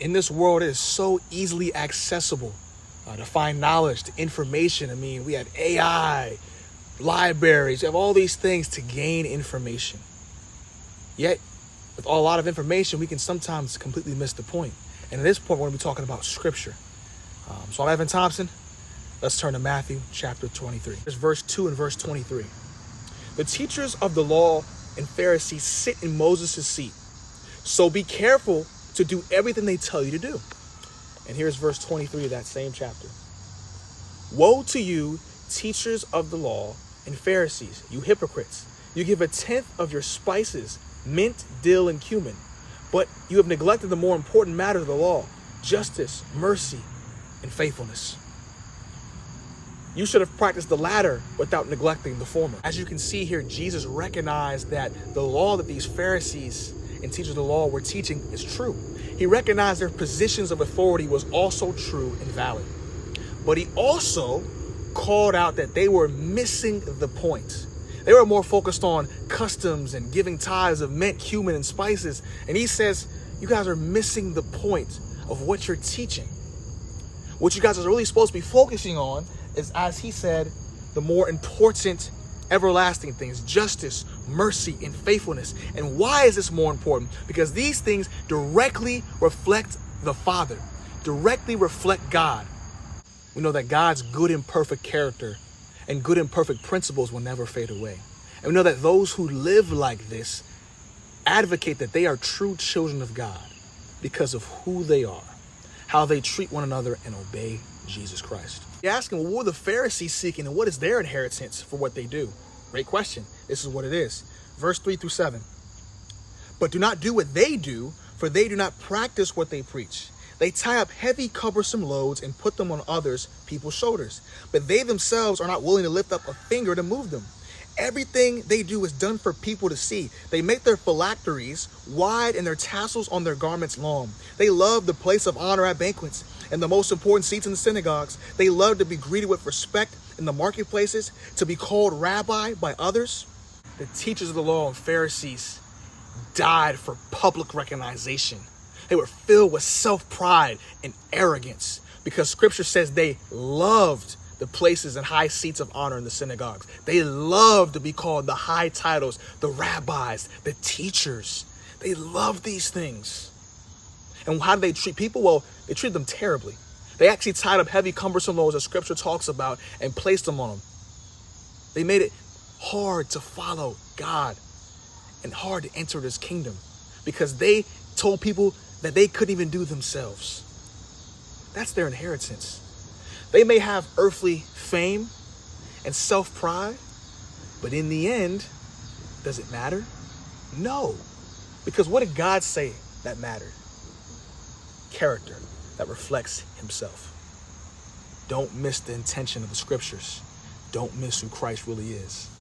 In this world, it is so easily accessible to find knowledge, to information. I mean, we have AI, libraries, we have all these things to gain information. Yet, with a lot of information, we can sometimes completely miss the point. And at this point, we're going to be talking about scripture. So I'm Evan Thompson. Let's turn to Matthew chapter 23. There's verse 2 and verse 23. The teachers of the law and Pharisees sit in Moses' seat. So be careful to do everything they tell you to do. And here's verse 23 of that same chapter. Woe to you, teachers of the law and Pharisees, you hypocrites! You give a tenth of your spices, mint, dill, and cumin, but you have neglected the more important matters of the law, justice, mercy, and faithfulness. You should have practiced the latter without neglecting the former. As you can see here, Jesus recognized that the law that these Pharisees and teachers of the law were teaching is true. He recognized their positions of authority was also true and valid. But he also called out that they were missing the point. They were more focused on customs and giving tithes of mint, cumin, and spices. And he says, you guys are missing the point of what you're teaching. What you guys are really supposed to be focusing on is, as he said, the more important everlasting things, justice, mercy, and faithfulness. And why is this more important? Because these things directly reflect the Father, directly reflect God. We know that God's good and perfect character and good and perfect principles will never fade away. And we know that those who live like this advocate that they are true children of God because of who they are, how they treat one another, and obey Jesus Christ. You're asking, well, what were the Pharisees seeking and what is their inheritance for what they do? Great question. This is what it is. Verse 3 through 7. But do not do what they do, for they do not practice what they preach. They tie up heavy, cumbersome loads and put them on others, people's shoulders. But they themselves are not willing to lift up a finger to move them. Everything they do is done for people to see. They make their phylacteries wide and their tassels on their garments long. They love the place of honor at banquets and the most important seats in the synagogues. They love to be greeted with respect in the marketplaces, to be called rabbi by others. The teachers of the law and Pharisees died for public recognition. They were filled with self-pride and arrogance because scripture says they loved the places and high seats of honor in the synagogues. They loved to be called the high titles, the rabbis, the teachers. They loved these things. And how did they treat people? Well, they treated them terribly. They actually tied up heavy, cumbersome loads that scripture talks about and placed them on them. They made it hard to follow God and hard to enter his kingdom because they told people that they couldn't even do themselves. That's their inheritance. They may have earthly fame and self-pride, but in the end, does it matter? No. Because what did God say that mattered? Character that reflects himself. Don't miss the intention of the scriptures. Don't miss who Christ really is.